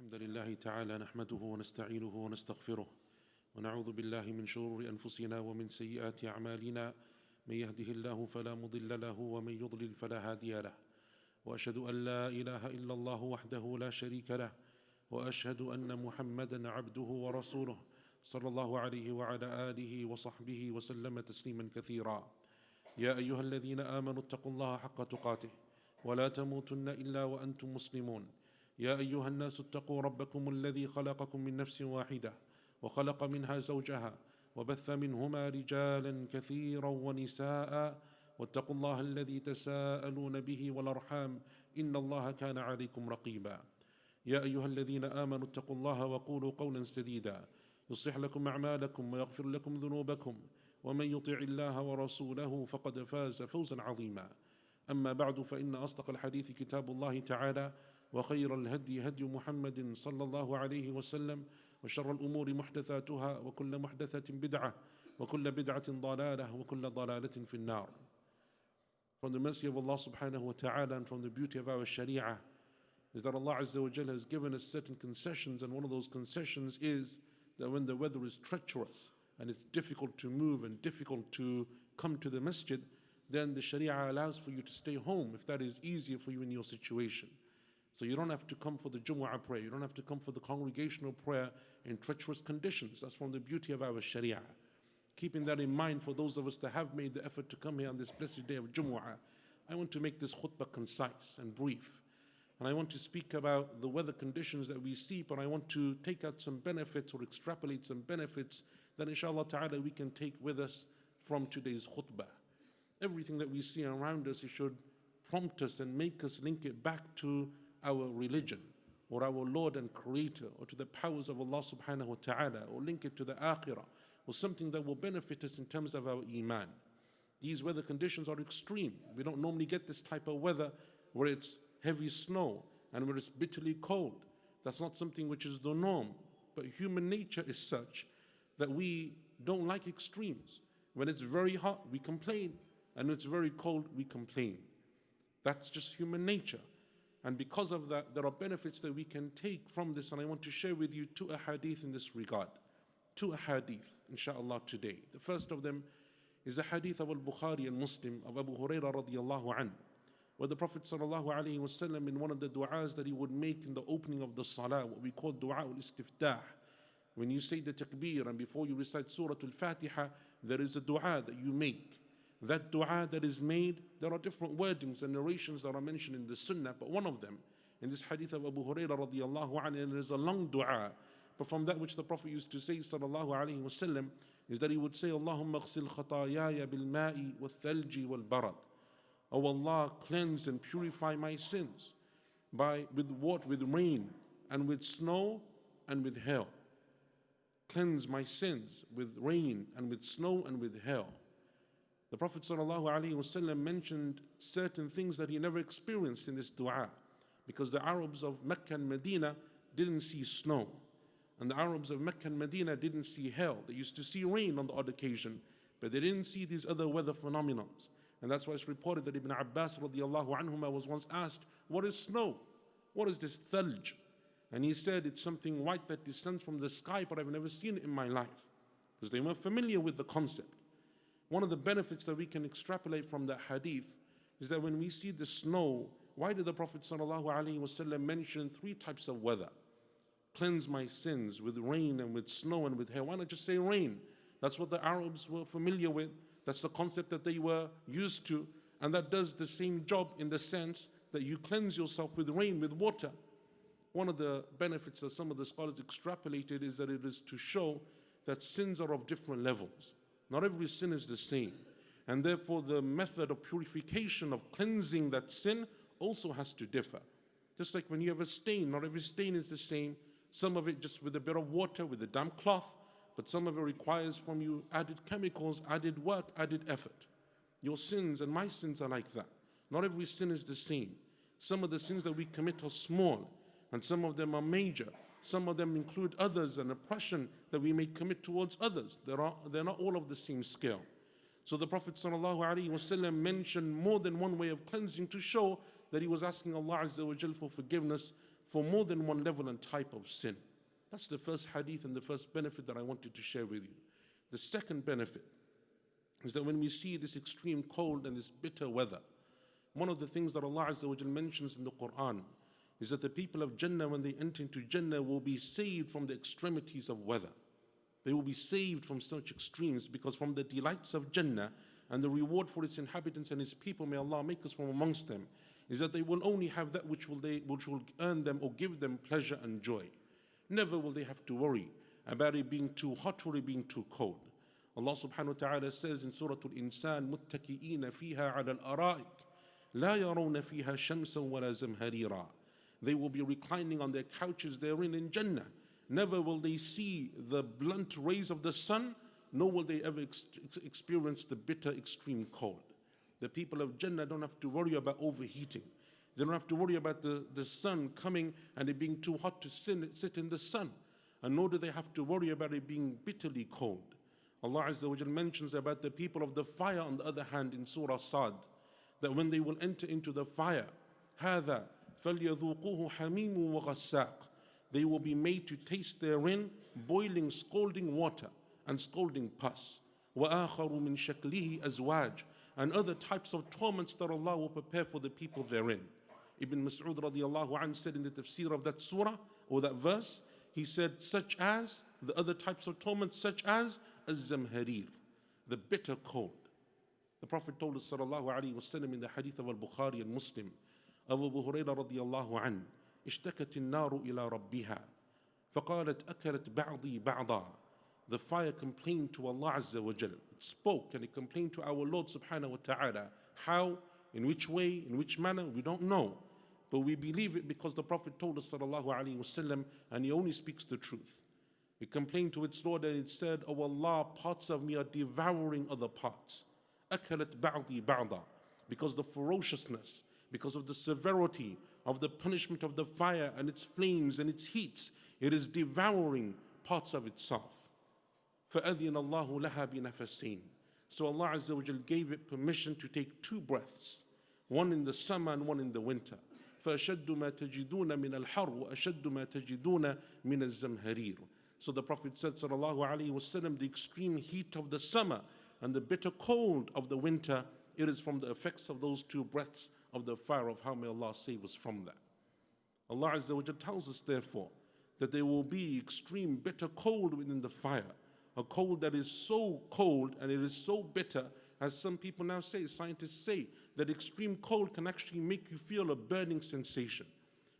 الحمد لله تعالى نحمده ونستعينه ونستغفره ونعوذ بالله من شرور أنفسنا ومن سيئات أعمالنا من يهده الله فلا مضل له ومن يضلل فلا هادي له وأشهد أن لا إله إلا الله وحده لا شريك له وأشهد أن محمدا عبده ورسوله صلى الله عليه وعلى آله وصحبه وسلم تسليما كثيرا. يا أيها الذين آمنوا اتقوا الله حق تقاته ولا تموتن إلا وأنتم مسلمون. يا أيها الناس اتقوا ربكم الذي خلقكم من نفس واحدة وخلق منها زوجها وبث منهما رجالا كثيرا ونساء واتقوا الله الذي تساءلون به والأرحام إن الله كان عليكم رقيبا. يا أيها الذين آمنوا اتقوا الله وقولوا قولا سديدا يصلح لكم أعمالكم ويغفر لكم ذنوبكم ومن يطع الله ورسوله فقد فاز فوزا عظيما. أما بعد فإن أصدق الحديث كتاب الله تعالى وخير الهدي هدي محمد صلى الله عليه وسلم وشر الأمور محدثاتها وكل محدثة بدعة وكل بدعة ضلالة وكل ضلالة في النار. From the mercy of Allah subhanahu wa ta'ala and from the beauty of our sharia is that Allah Azza wa Jalla has given us certain concessions, and one of those concessions is that when the weather is treacherous and it's difficult to move and difficult to come to the masjid, then the sharia allows for you to stay home if that is easier for you in your situation. So you don't have to come for the Jumu'ah prayer, you don't have to come for the congregational prayer in treacherous conditions. That's from the beauty of our sharia. Keeping that in mind for those of us that have made the effort to come here on this blessed day of Jumu'ah, I want to make this khutbah concise and brief. And I want to speak about the weather conditions that we see, but I want to take out some benefits or extrapolate some benefits that inshallah ta'ala we can take with us from today's khutbah. Everything that we see around us, it should prompt us and make us link it back to our religion or our Lord and Creator, or to the powers of Allah subhanahu wa ta'ala, or link it to the akhirah, or something that will benefit us in terms of our iman. These weather conditions are extreme. We don't normally get this type of weather where it's heavy snow and where it's bitterly cold. That's not something which is the norm. But human nature is such that we don't like extremes. When it's very hot, we complain. And when it's very cold, we complain. That's just human nature. And because of that, there are benefits that we can take from this, and I want to share with you two ahadith in this regard. Two ahadith, inshallah, today. The first of them is the hadith of Al-Bukhari and Muslim of Abu Hurairah radiyallahu anhu, where the Prophet sallallahu alayhi wasallam, in one of the du'as that he would make in the opening of the salah, what we call du'a al-istiftah, when you say the takbir and before you recite Surah Al-Fatiha, there is a du'a that you make. That dua that is made, there are different wordings and narrations that are mentioned in the sunnah, but one of them, in this hadith of Abu Hurairah radiyallahu anhu, and it is a long dua, but from that which the Prophet used to say sallallahu alayhi wasallam, is that he would say, Allahumma ghsil khatayaya bil ma'i wal thalji wal barad. Oh Allah, cleanse and purify my sins with rain and with snow and with hail. Cleanse my sins with rain and with snow and with hail. The Prophet ﷺ mentioned certain things that he never experienced in this dua, because the Arabs of Mecca and Medina didn't see snow, and the Arabs of Mecca and Medina didn't see hail. They used to see rain on the odd occasion, but they didn't see these other weather phenomena. And that's why it's reported that Ibn Abbas radiallahu anhuma was once asked, what is snow? What is this thalj? And he said, it's something white that descends from the sky, but I've never seen it in my life, because they weren't familiar with the concept. One of the benefits that we can extrapolate from that hadith is that when we see the snow, why did the Prophet ﷺ mention three types of weather? Cleanse my sins with rain and with snow and with hail. Why not just say rain? That's what the Arabs were familiar with. That's the concept that they were used to. And that does the same job in the sense that you cleanse yourself with rain, with water. One of the benefits that some of the scholars extrapolated is that it is to show that sins are of different levels. Not every sin is the same. And therefore the method of purification, of cleansing that sin, also has to differ. Just like when you have a stain, not every stain is the same. Some of it just with a bit of water, with a damp cloth, but some of it requires from you added chemicals, added work, added effort. Your sins and my sins are like that. Not every sin is the same. Some of the sins that we commit are small, and some of them are major. Some of them include others and oppression that we may commit towards others. They're not all of the same scale. So the Prophet ﷺ mentioned more than one way of cleansing to show that he was asking Allah Azza wa Jal for forgiveness for more than one level and type of sin. That's the first hadith and the first benefit that I wanted to share with you. The second benefit is that when we see this extreme cold and this bitter weather, one of the things that Allah Azza wa Jal mentions in the Quran is that the people of Jannah, when they enter into Jannah, will be saved from the extremities of weather. They will be saved from such extremes, because from the delights of Jannah and the reward for its inhabitants and its people, may Allah make us from amongst them, is that they will only have that which will earn them or give them pleasure and joy. Never will they have to worry about it being too hot or it being too cold. Allah subhanahu wa ta'ala says in Surah Al-Insan, مُتَّكِئِينَ فِيهَا عَلَى الْأَرَائِكِ لَا يَرَوْنَ فِيهَا شَمْسًا وَلَا زَمْهَرِيرًا. They will be reclining on their couches therein in Jannah. Never will they see the blunt rays of the sun, nor will they ever experience the bitter extreme cold. The people of Jannah don't have to worry about overheating. They don't have to worry about the sun coming and it being too hot to sit in the sun. And nor do they have to worry about it being bitterly cold. Allah Azza wa Jal mentions about the people of the fire, on the other hand, in Surah Sad, that when they will enter into the fire, هَذَا فَلْيَذُوقُوهُ حَمِيمٌ وَغَسَّاقٌ, they will be made to taste therein boiling, scalding water and scalding pus. وَآخَرُ مِنْ شَكْلِهِ أَزْوَاجٌ, and other types of torments that Allah will prepare for the people therein. Ibn Mas'ud radiallahu anhu said in the tafsir of that surah, or that verse, he said, such as, the other types of torments, such as az-zamharir, the bitter cold. The Prophet told us sallallahu alayhi wa sallam in the hadith of Al-Bukhari and Muslim, of Abu Hurairah radiallahu anhu, اشتكت النار إلى ربها فقالت أكلت بعضي بعضا. The fire complained to Allah Azza wa Jal. It spoke and it complained to our Lord subhanahu wa ta'ala. How, in which way, in which manner, we don't know. But we believe it because the Prophet told us sallallahu alayhi wa sallam, and he only speaks the truth. It complained to its Lord and it said, oh Allah, parts of me are devouring other parts. أكلت بعضي بعضا. Because the ferociousness, because of the severity of the punishment of the fire and its flames and its heats, it is devouring parts of itself. فَأَذِنَ اللَّهُ لَهَا بِنَفَسَيْنِ. So Allah Azza wa Jal gave it permission to take 2 breaths, one in the summer and one in the winter. فَأَشَدُّ مَا تَجِدُونَ مِنَ الْحَرِّ وَأَشَدُّ مَا تَجِدُونَ مِنَ الزَّمْهَرِيرِ. So the Prophet said sallallahu alayhi wa sallam, the extreme heat of the summer and the bitter cold of the winter, it is from the effects of those 2 breaths of the fire of hell. May Allah save us from that. Allah Azza wa Jal tells us therefore that there will be extreme bitter cold within the fire. A cold that is so cold and it is so bitter, as some people now say, scientists say, that extreme cold can actually make you feel a burning sensation.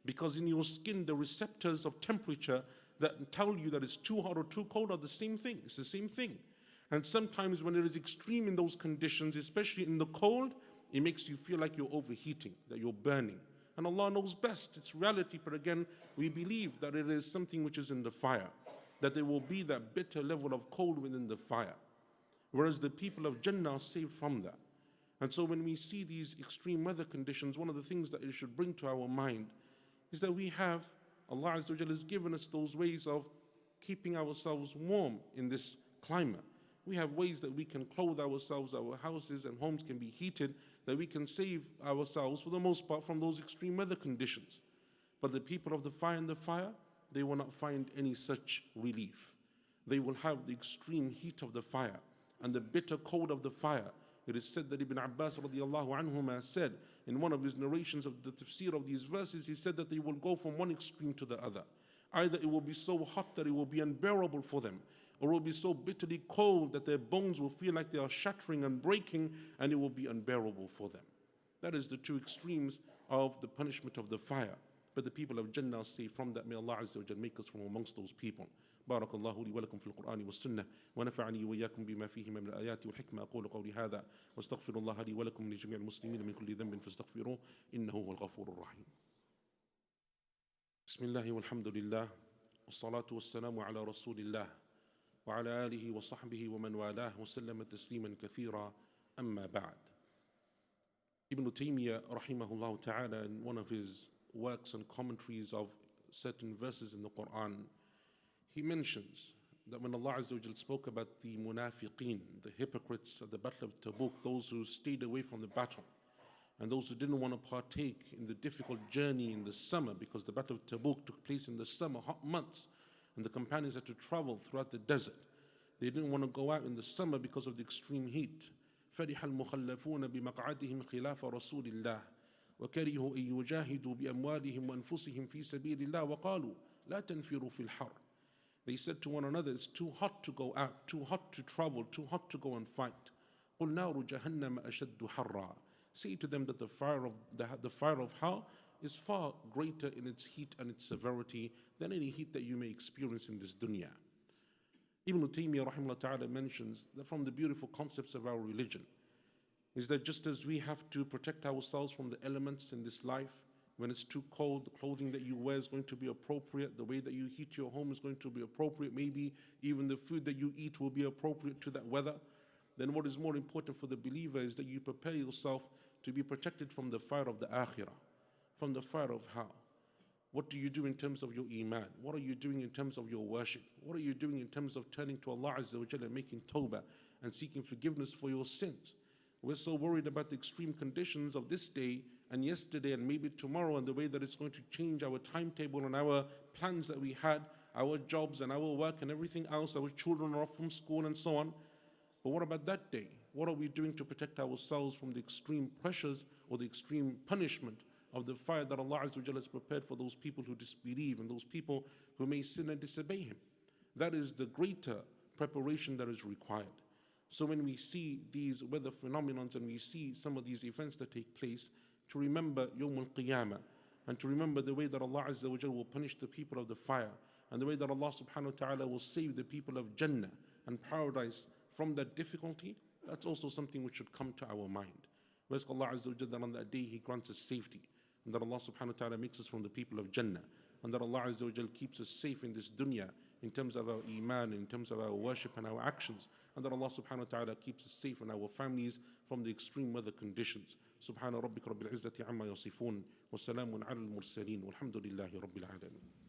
Because in your skin, the receptors of temperature that tell you that it's too hot or too cold are the same thing. It's the same thing. And sometimes when it is extreme in those conditions, especially in the cold, it makes you feel like you're overheating, that you're burning. And Allah knows best, it's reality, but again, we believe that it is something which is in the fire, that there will be that bitter level of cold within the fire. Whereas the people of Jannah are saved from that. And so when we see these extreme weather conditions, one of the things that it should bring to our mind is that we have, Allah Azza wa Jalla has given us those ways of keeping ourselves warm in this climate. We have ways that we can clothe ourselves, our houses and homes can be heated, that we can save ourselves for the most part from those extreme weather conditions. But the people of the fire and the fire, they will not find any such relief. They will have the extreme heat of the fire and the bitter cold of the fire. It is said that Ibn Abbas radiallahu anhuma said in one of his narrations of the tafsir of these verses, he said that they will go from one extreme to the other. Either it will be so hot that it will be unbearable for them, or it will be so bitterly cold that their bones will feel like they are shattering and breaking, and it will be unbearable for them. That is the 2 extremes of the punishment of the fire. But the people of Jannah say from that, may Allah Azza wa Jal make us from amongst those people. بارك الله لي ولكم في القرآن والسنة ونفعني وإياكم بما فيه من الآيات والحكمة. أقول قولي هذا واستغفر الله لي ولكم لجميع المسلمين من كل ذنب فاستغفروه إنه هو الغفور الرحيم. بسم الله والحمد لله والصلاة والسلام على رسول الله وعلى آله وصحبه ومن والاه وسلم تسليما كثيرا. أما بعد. Ibn Taymiyyah rahimahullah ta'ala, in one of his works and commentaries of certain verses in the Quran, he mentions that when Allah Azza wa Jal spoke about the munafiqeen, the hypocrites at the Battle of Tabuk, those who stayed away from the battle, and those who didn't want to partake in the difficult journey in the summer, because the Battle of Tabuk took place in the summer, hot months, and the companions had to travel throughout the desert. They didn't want to go out in the summer because of the extreme heat. فرح المخلفون بمقعدهم خلاف رسول الله وكرهوا أن يجاهدوا بأموالهم وأنفسهم في سبيل الله وقالوا لا تنفروا في الحر. They said to one another, it's too hot to go out, too hot to travel, too hot to go and fight. قُلْ نَارُ جَهَنَّمَ أَشَدُّ حَرًّا. Say to them that the fire of hell is far greater in its heat and its severity than any heat that you may experience in this dunya. Ibn Taymiyyah rahimahullah ta'ala mentions that from the beautiful concepts of our religion is that just as we have to protect ourselves from the elements in this life, when it's too cold, the clothing that you wear is going to be appropriate, the way that you heat your home is going to be appropriate, maybe even the food that you eat will be appropriate to that weather, then what is more important for the believer is that you prepare yourself to be protected from the fire of the akhirah, from the fire of hell. What do you do in terms of your iman? What are you doing in terms of your worship? What are you doing in terms of turning to Allah Azza wa Jalla and making tawbah and seeking forgiveness for your sins? We're so worried about the extreme conditions of this day and yesterday and maybe tomorrow and the way that it's going to change our timetable and our plans that we had, our jobs and our work and everything else. Our children are off from school and so on. But what about that day? What are we doing to protect ourselves from the extreme pressures or the extreme punishment of the fire that Allah Azza wa Jalla has prepared for those people who disbelieve and those people who may sin and disobey Him? That is the greater preparation that is required. So when we see these weather phenomena and we see some of these events that take place, to remember Yawm al-Qiyamah and to remember the way that Allah Azza wa Jalla will punish the people of the fire and the way that Allah subhanahu wa ta'ala will save the people of Jannah and paradise from that difficulty, that's also something which should come to our mind. We ask Allah Azza wa Jalla that on that day He grants us safety and that Allah subhanahu wa ta'ala makes us from the people of Jannah and that Allah Azza wa Jalla keeps us safe in this dunya in terms of our iman, in terms of our worship and our actions, and that Allah subhanahu wa ta'ala keeps us safe and our families from the extreme weather conditions. Subhana rabbika rabbil izzati amma yasifun wa salamun ala al-mursaleen walhamdulillahi rabbil alamin.